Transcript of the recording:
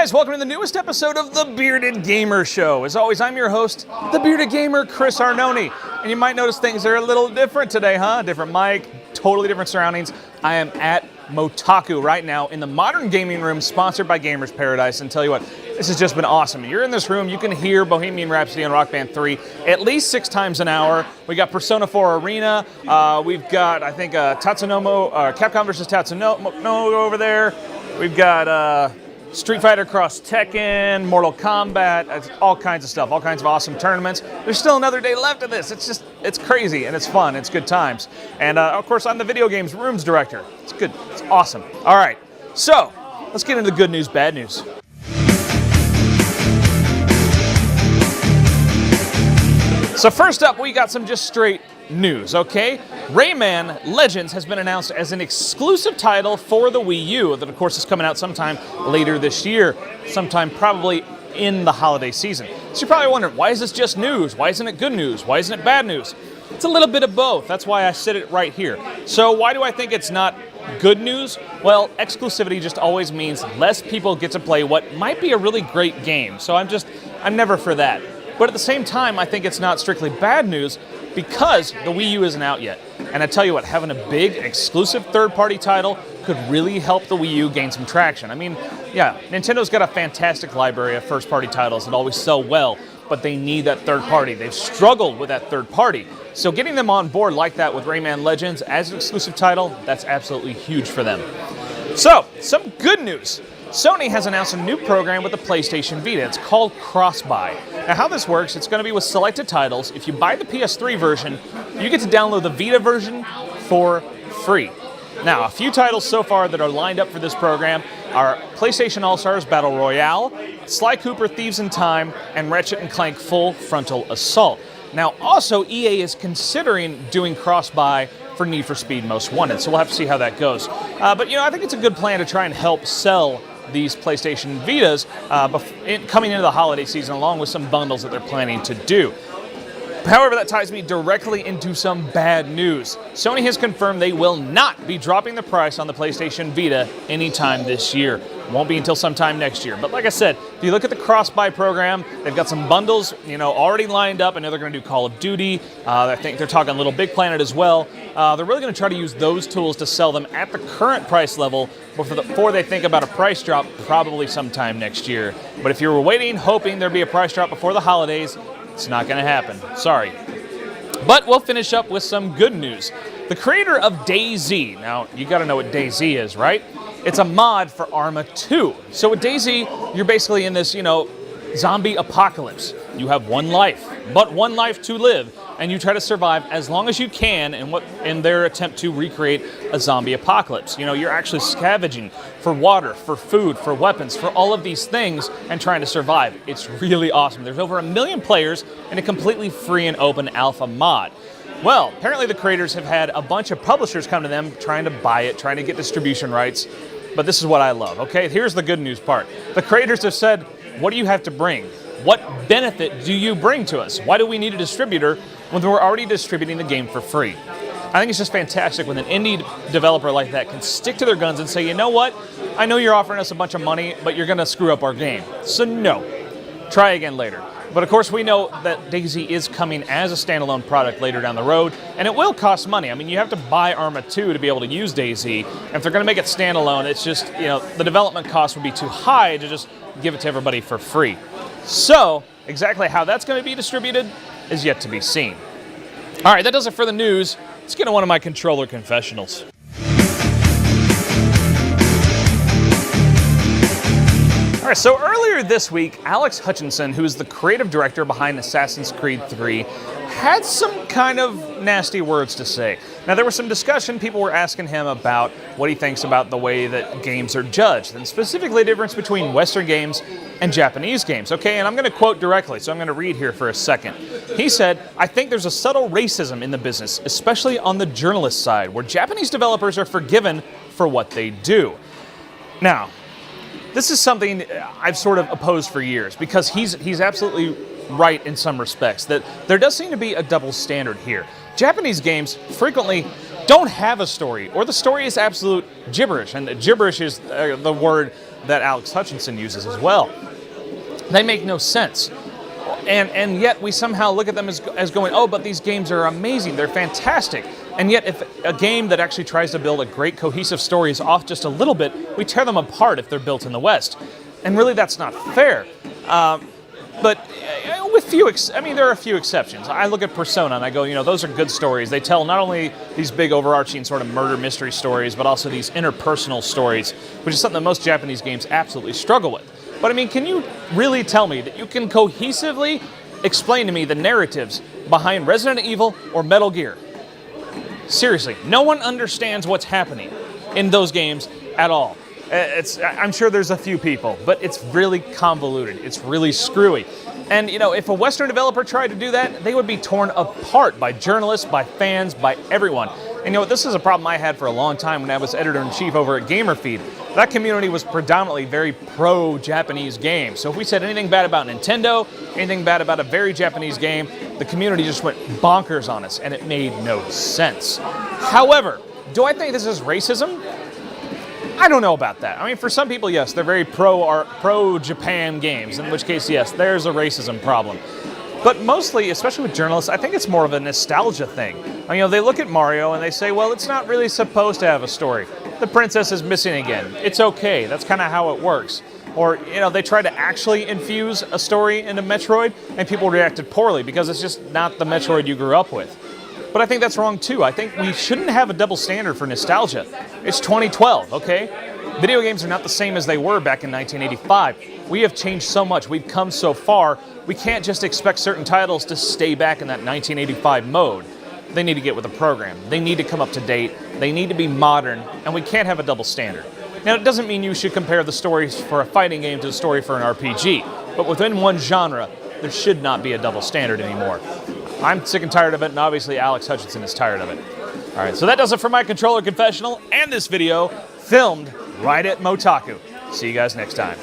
guys, welcome to the newest episode of The Bearded Gamer Show. As always, I'm your host, The Bearded Gamer, Chris Arnone. And you might notice things are a little different today, huh? Different mic, totally different surroundings. I am at Motaku right now in the Modern Gaming Room, sponsored by Gamers Paradise. And tell you what, this has just been awesome. You're in this room, you can hear Bohemian Rhapsody and Rock Band 3 at least 6 times an hour. We got Persona 4 Arena. We've got, I think, Capcom versus Tatsunoko over there. We've got Street Fighter Cross Tekken, Mortal Kombat, all kinds of stuff, all kinds of awesome tournaments. There's still another day left of this. It's crazy, and it's fun, it's good times. And of course, I'm the video games rooms director. It's good, it's awesome. All right, so let's get into the good news, bad news. So first up, we got some just straight news, okay? Rayman Legends has been announced as an exclusive title for the Wii U that, of course, is coming out sometime later this year, sometime probably in the holiday season. So you're probably wondering, why is this just news? Why isn't it good news? Why isn't it bad news? It's a little bit of both. That's why I said it right here. So why do I think it's not good news? Well, exclusivity just always means less people get to play what might be a really great game. So I'm never for that. But at the same time, I think it's not strictly bad news because the Wii U isn't out yet. And I tell you what, having a big, exclusive third-party title could really help the Wii U gain some traction. I mean, yeah, Nintendo's got a fantastic library of first-party titles that always sell well, but they need that third party. They've struggled with that third party. So getting them on board like that with Rayman Legends as an exclusive title, that's absolutely huge for them. So, some good news. Sony has announced a new program with the PlayStation Vita. It's called Cross-Buy. Now, how this works, it's going to be with selected titles. If you buy the PS3 version, you get to download the Vita version for free. Now, a few titles so far that are lined up for this program are PlayStation All-Stars Battle Royale, Sly Cooper Thieves in Time, and Ratchet & Clank Full Frontal Assault. Now, also, EA is considering doing cross-buy for Need for Speed Most Wanted, so we'll have to see how that goes. But, I think it's a good plan to try and help sell these PlayStation Vitas coming into the holiday season, along with some bundles that they're planning to do. However, that ties me directly into some bad news. Sony has confirmed they will not be dropping the price on the PlayStation Vita anytime this year. Won't be until sometime next year. But like I said, if you look at the cross-buy program, they've got some bundles, already lined up. I know they're going to do Call of Duty. I think they're talking Little Big Planet as well. They're really going to try to use those tools to sell them at the current price level before they think about a price drop, probably sometime next year. But if you were waiting, hoping there'd be a price drop before the holidays, it's not going to happen. Sorry. But we'll finish up with some good news. The creator of DayZ, now you got to know what DayZ is, right? It's a mod for Arma 2. So with DayZ, you're basically in this, zombie apocalypse. You have one life, but one life to live, and you try to survive as long as you can in their attempt to recreate a zombie apocalypse. You're actually scavenging for water, for food, for weapons, for all of these things, and trying to survive. It's really awesome. There's over 1 million players in a completely free and open alpha mod. Well, apparently the creators have had a bunch of publishers come to them trying to buy it, trying to get distribution rights. But this is what I love, okay? Here's the good news part. The creators have said, what do you have to bring? What benefit do you bring to us? Why do we need a distributor when we're already distributing the game for free? I think it's just fantastic when an indie developer like that can stick to their guns and say, you know what? I know you're offering us a bunch of money, but you're going to screw up our game. So no. Try again later. But of course, we know that DayZ is coming as a standalone product later down the road, and it will cost money. I mean, you have to buy Arma 2 to be able to use DayZ. And if they're going to make it standalone, it's just, the development cost would be too high to just give it to everybody for free. So, exactly how that's going to be distributed is yet to be seen. All right, that does it for the news. Let's get to one of my controller confessionals. All right, so earlier this week, Alex Hutchinson, who is the creative director behind Assassin's Creed 3, had some kind of nasty words to say. Now, there was some discussion. People were asking him about what he thinks about the way that games are judged, and specifically the difference between Western games and Japanese games. Okay, and I'm going to quote directly, so I'm going to read here for a second. He said, "I think there's a subtle racism in the business, especially on the journalist side, where Japanese developers are forgiven for what they do." Now, this is something I've sort of opposed for years, because he's absolutely right in some respects, that there does seem to be a double standard here. Japanese games frequently don't have a story, or the story is absolute gibberish, and gibberish is the word that Alex Hutchinson uses as well. They make no sense. And yet we somehow look at them as going, oh, but these games are amazing, they're fantastic. And yet if a game that actually tries to build a great cohesive story is off just a little bit, we tear them apart if they're built in the West. And really that's not fair. But with there are a few exceptions. I look at Persona and I go, those are good stories. They tell not only these big overarching sort of murder mystery stories, but also these interpersonal stories, which is something that most Japanese games absolutely struggle with. But I mean, can you really tell me that you can cohesively explain to me the narratives behind Resident Evil or Metal Gear? Seriously, no one understands what's happening in those games at all. I'm sure there's a few people, but it's really convoluted. It's really screwy. And, if a Western developer tried to do that, they would be torn apart by journalists, by fans, by everyone. And this is a problem I had for a long time when I was editor-in-chief over at GamerFeed. That community was predominantly very pro-Japanese games. So if we said anything bad about Nintendo, anything bad about a very Japanese game, the community just went bonkers on us, and it made no sense. However, do I think this is racism? I don't know about that. I mean, for some people, yes, they're very pro-Japan games, in which case, yes, there's a racism problem. But mostly, especially with journalists, I think it's more of a nostalgia thing. They look at Mario and they say, well, it's not really supposed to have a story. The princess is missing again. It's okay. That's kind of how it works. Or, they try to actually infuse a story into Metroid, and people reacted poorly because it's just not the Metroid you grew up with. But I think that's wrong too. I think we shouldn't have a double standard for nostalgia. It's 2012, okay? Video games are not the same as they were back in 1985. We have changed so much. We've come so far. We can't just expect certain titles to stay back in that 1985 mode. They need to get with the program. They need to come up to date. They need to be modern, and we can't have a double standard. Now, it doesn't mean you should compare the stories for a fighting game to the story for an RPG, but within one genre, there should not be a double standard anymore. I'm sick and tired of it, and obviously Alex Hutchinson is tired of it. All right, so that does it for my controller confessional and this video filmed right at Motaku. See you guys next time.